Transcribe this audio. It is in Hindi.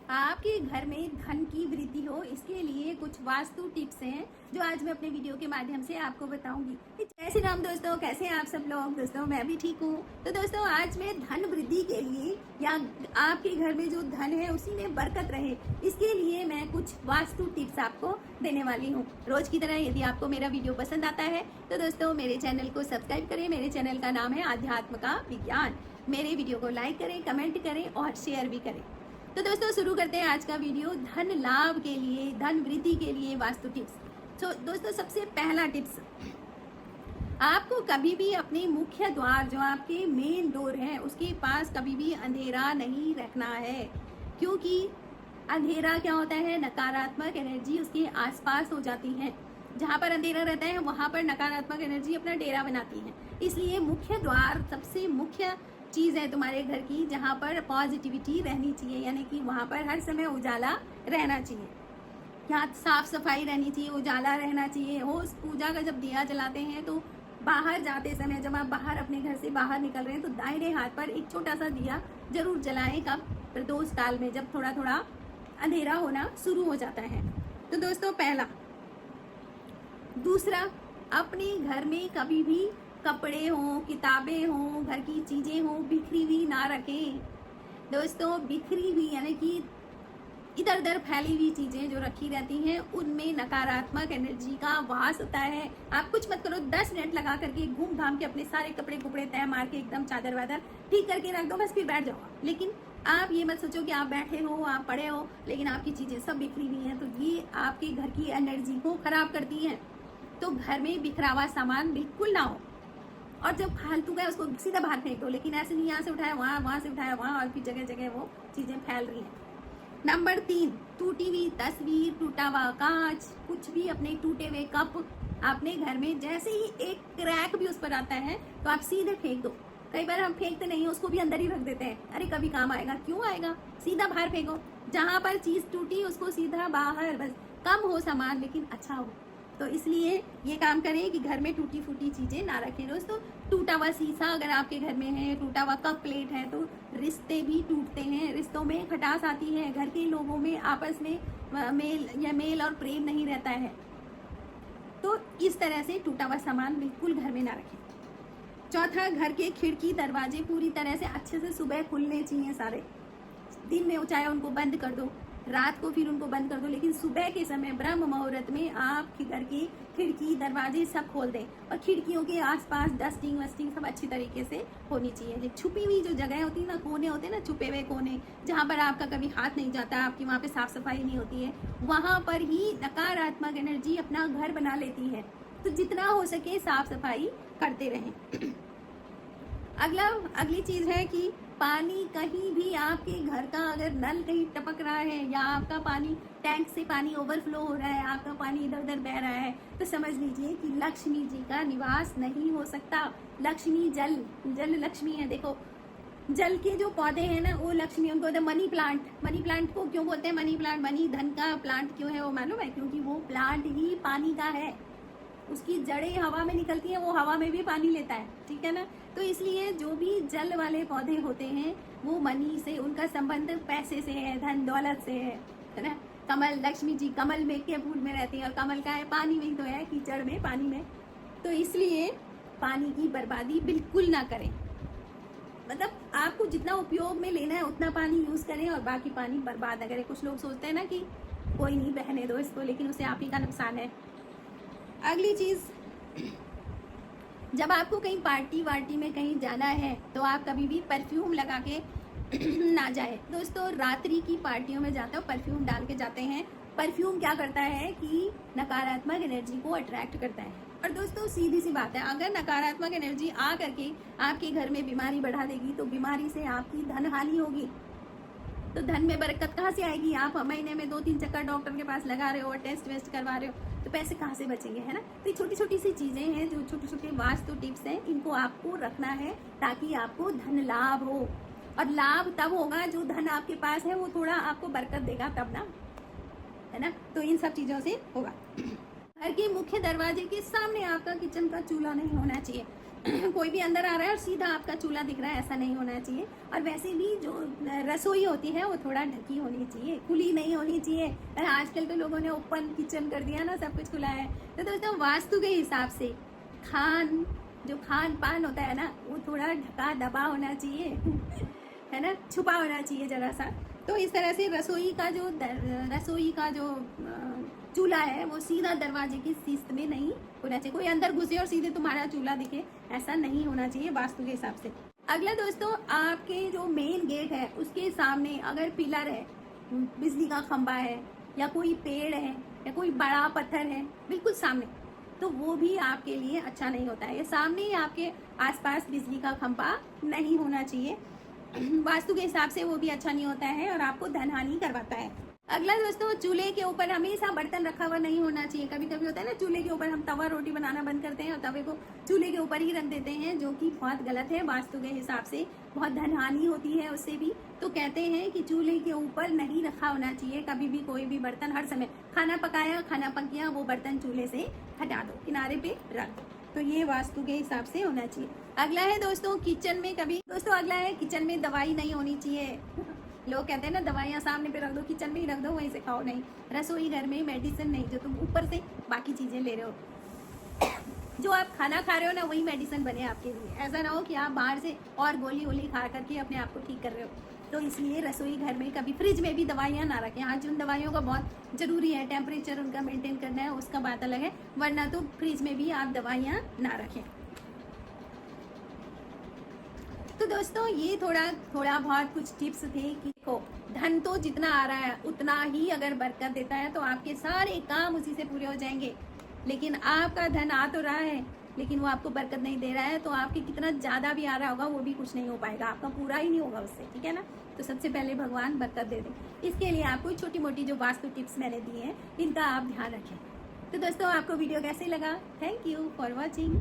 आपके घर में धन की वृद्धि हो, इसके लिए कुछ वास्तु टिप्स हैं जो आज मैं अपने वीडियो के माध्यम से आपको बताऊंगी। जय श्री राम दोस्तों, कैसे हैं आप सब लोग। दोस्तों मैं भी ठीक हूँ। तो दोस्तों आज मैं धन वृद्धि के लिए या आपके घर में जो धन है उसी में बरकत रहे, इसके लिए मैं कुछ वास्तु टिप्स आपको देने वाली हूँ। रोज की तरह यदि आपको मेरा वीडियो पसंद आता है तो दोस्तों मेरे चैनल को सब्सक्राइब करें। मेरे चैनल का नाम है अध्यात्म का विज्ञान। मेरे वीडियो को लाइक करें, कमेंट करें और शेयर भी करें। तो दोस्तों शुरू करते हैं आज का वीडियो। धन लाभ के लिए, धन वृद्धि के लिए वास्तु टिप्स। तो दोस्तों सबसे पहला टिप्स, आपको कभी भी अपने मुख्य द्वार जो आपके मेन डोर है उसके पास कभी भी अंधेरा नहीं रखना है, क्योंकि अंधेरा क्या होता है, नकारात्मक एनर्जी उसके आसपास हो जाती है। जहाँ पर अंधेरा रहता है वहाँ पर नकारात्मक एनर्जी अपना डेरा बनाती है। इसलिए मुख्य द्वार सबसे मुख्य चीज़ है तुम्हारे घर की, जहाँ पर पॉजिटिविटी रहनी चाहिए, यानी कि वहाँ पर हर समय उजाला रहना चाहिए। यहाँ साफ सफाई रहनी चाहिए, उजाला रहना चाहिए। हो पूजा का जब दिया जलाते हैं तो बाहर जाते समय, जब आप बाहर अपने घर से बाहर निकल रहे हैं तो दाहिने हाथ पर एक छोटा सा दिया जरूर जलाएं। कब? प्रदोष काल में, जब थोड़ा थोड़ा अंधेरा होना शुरू हो जाता है। तो दोस्तों पहला। दूसरा, अपने घर में कभी भी कपड़े हों, किताबें हों, घर की चीजें हों, बिखरी हुई ना रखें। दोस्तों बिखरी हुई यानी कि इधर उधर फैली हुई चीजें जो रखी रहती हैं उनमें नकारात्मक एनर्जी का वास होता है। आप कुछ मत करो, 10 मिनट लगा करके घूम घाम के अपने सारे कपड़े कुपड़े तय मार के एकदम चादर वादर ठीक करके रख दो, बस फिर बैठ जाओ। लेकिन आप ये मत सोचो कि आप बैठे हो, आप पड़े हो, लेकिन आपकी चीजें सब बिखरी हुई हैं, तो ये आपके घर की एनर्जी को खराब करती है। तो घर में बिखरा हुआ सामान बिल्कुल ना हो, और जब फालतू का है उसको सीधा बाहर फेंक दो। लेकिन ऐसे नहीं यहाँ से उठाया वहाँ, वहाँ से उठाया वहाँ, और फिर जगह जगह वो चीजें फैल रही हैं। नंबर 3, टूटी हुई तस्वीर, टूटा हुआ कांच, कुछ भी, अपने टूटे हुए कप अपने घर में जैसे ही एक क्रैक भी उस पर आता है तो आप सीधे फेंक दो। कई बार हम फेंकते नहीं, उसको भी अंदर ही रख देते हैं, अरे कभी काम आएगा, क्यों आएगा, सीधा बाहर फेंको। जहां पर चीज टूटी उसको सीधा बाहर, बस कम हो सामान लेकिन अच्छा हो। तो इसलिए ये काम करें कि घर में टूटी फूटी चीजें ना रखें। दोस्तों टूटा हुआ शीशा अगर आपके घर में है, टूटा हुआ कप प्लेट है, तो रिश्ते भी टूटते हैं, रिश्तों में खटास आती है, घर के लोगों में आपस में मेल और प्रेम नहीं रहता है। तो इस तरह से टूटा हुआ सामान बिल्कुल घर में ना रखें। चौथा, घर के खिड़की दरवाजे पूरी तरह से अच्छे से सुबह खुलने चाहिए सारे। दिन में चाहे उनको बंद कर दो, रात को फिर उनको बंद कर दो, लेकिन सुबह के समय ब्रह्म मुहूर्त में आप घर की खिड़की दरवाजे सब खोल दें। और खिड़कियों के आसपास डस्टिंग वस्टिंग सब अच्छी तरीके से होनी चाहिए। जो छुपी हुई जो जगह होती है ना, कोने होते हैं ना, छुपे हुए कोने जहाँ पर आपका कभी हाथ नहीं जाता, आपकी वहाँ पे साफ सफाई नहीं होती है, वहाँ पर ही नकारात्मक एनर्जी अपना घर बना लेती है। तो जितना हो सके साफ सफाई करते रहें। अगली चीज है कि पानी कहीं भी आपके घर का अगर नल कहीं टपक रहा है या आपका पानी टैंक से पानी ओवरफ्लो हो रहा है, आपका पानी इधर उधर बह रहा है, तो समझ लीजिए कि लक्ष्मी जी का निवास नहीं हो सकता। लक्ष्मी जल लक्ष्मी है। देखो जल के जो पौधे हैं ना वो लक्ष्मी, उनको होता है मनी प्लांट को क्यों बोलते हैं मनी प्लांट, मनी धन का प्लांट क्यों है वो मालूम है? क्योंकि वो प्लांट ही पानी का है, उसकी जड़ें हवा में निकलती हैं, वो हवा में भी पानी लेता है, ठीक है ना। तो इसलिए जो भी जल वाले पौधे होते हैं वो मनी से, उनका संबंध पैसे से है, धन दौलत से है ना। कमल, लक्ष्मी जी कमल में के फूल में रहती है, और कमल का है पानी में ही तो है, कीचड़ में, पानी में। तो इसलिए पानी की बर्बादी बिल्कुल ना करें। मतलब आपको जितना उपयोग में लेना है उतना पानी यूज करें और बाकी पानी बर्बाद ना करें। कुछ लोग सोचते हैं ना कि कोई नहीं, बहने दो इसको, लेकिन उससे आप ही का नुकसान है। अगली चीज, जब आपको कहीं पार्टी वार्टी में कहीं जाना है तो आप कभी भी परफ्यूम लगा के ना जाए। दोस्तों रात्रि की पार्टियों में जाते हो परफ्यूम डाल के जाते हैं। परफ्यूम क्या करता है कि नकारात्मक एनर्जी को अट्रैक्ट करता है। और दोस्तों सीधी सी बात है, अगर नकारात्मक एनर्जी आ करके आपके घर में बीमारी बढ़ा देगी तो बीमारी से आपकी धन हानि होगी। तो धन में बरकत कहाँ से आएगी? आप महीने में 2-3 चक्कर डॉक्टर के पास लगा रहे हो और टेस्ट वेस्ट करवा रहे हो, तो पैसे कहाँ से बचेंगे, है ना। तो ये छोटी छोटी सी चीजें हैं, जो छोटे छोटे वास्तु टिप्स हैं, इनको आपको रखना है ताकि आपको धन लाभ हो। और लाभ तब होगा जो धन आपके पास है वो थोड़ा आपको बरकत देगा तब ना, है ना। तो इन सब चीजों से होगा। घर के मुख्य दरवाजे के सामने आपका किचन का चूल्हा नहीं होना चाहिए। कोई भी अंदर आ रहा है और सीधा आपका चूल्हा दिख रहा है, ऐसा नहीं होना चाहिए। और वैसे भी जो रसोई होती है वो थोड़ा ढकी होनी चाहिए, खुली नहीं होनी चाहिए। और आजकल तो लोगों ने ओपन किचन कर दिया ना, सब कुछ खुला है। तो दोस्तों वास्तु के हिसाब से जो खान पान होता है ना, वो थोड़ा ढका दबा होना चाहिए है ना, छुपा होना चाहिए जरा सा। तो इस तरह से रसोई का जो चूल्हा है वो सीधा दरवाजे की शिस्त में नहीं होना चाहिए। कोई अंदर घुसे और सीधे तुम्हारा चूल्हा दिखे, ऐसा नहीं होना चाहिए वास्तु के हिसाब से। अगला दोस्तों, आपके जो मेन गेट है उसके सामने अगर पिलर है, बिजली का खंबा है, या कोई पेड़ है, या कोई बड़ा पत्थर है बिल्कुल सामने, तो वो भी आपके लिए अच्छा नहीं होता है। ये सामने ही आपके आसपास बिजली का खंबा नहीं होना चाहिए, वास्तु के हिसाब से वो भी अच्छा नहीं होता है और आपको धन हानि करवाता है। अगला दोस्तों, चूल्हे के ऊपर हमेशा बर्तन रखा हुआ नहीं होना चाहिए। कभी कभी होता है ना, चूल्हे के ऊपर हम तवा रोटी बनाना बंद करते हैं और तवे को चूल्हे के ऊपर ही रख देते हैं, जो कि बहुत गलत है। वास्तु के हिसाब से बहुत धन हानि होती है उससे भी। तो कहते हैं कि चूल्हे के ऊपर नहीं रखा होना चाहिए कभी भी कोई भी बर्तन। हर समय खाना पकाया, खाना पक गया, वो बर्तन चूल्हे से हटा दो, किनारे पे रख दो। तो ये वास्तु के हिसाब से होना चाहिए। अगला है दोस्तों, किचन में दवाई नहीं होनी चाहिए। लोग कहते हैं ना, दवाइयाँ सामने पे रख दो, किचन में ही रख दो, वहीं से खाओ। नहीं, रसोई घर में मेडिसिन नहीं, जो तुम ऊपर से बाकी चीजें ले रहे हो, जो आप खाना खा रहे हो ना, वही मेडिसिन बने आपके लिए। ऐसा ना हो कि आप बाहर से और गोली वोली खा करके अपने आप को ठीक कर रहे हो। तो इसलिए रसोई घर में कभी फ्रिज में भी दवाइयाँ ना रखें। हाँ, जिन दवाइयों का बहुत जरूरी है, टेम्परेचर उनका मेंटेन करना है, उसका बात अलग है, वरना तो फ्रिज में भी आप दवाइयाँ ना रखें। तो दोस्तों, ये थोड़ा बहुत कुछ टिप्स थे कि देखो, धन तो जितना आ रहा है उतना ही अगर बरकत देता है तो आपके सारे काम उसी से पूरे हो जाएंगे। लेकिन आपका धन आ तो रहा है, लेकिन वो आपको बरकत नहीं दे रहा है, तो आपके कितना ज्यादा भी आ रहा होगा वो भी कुछ नहीं हो पाएगा, आपका पूरा ही नहीं होगा उससे। ठीक है ना। तो सबसे पहले भगवान बरकत दे दे। इसके लिए आपको छोटी मोटी जो वास्तु टिप्स मैंने दी हैं, इनका आप ध्यान रखें। तो दोस्तों, आपको वीडियो कैसे लगा? Thank you for watching.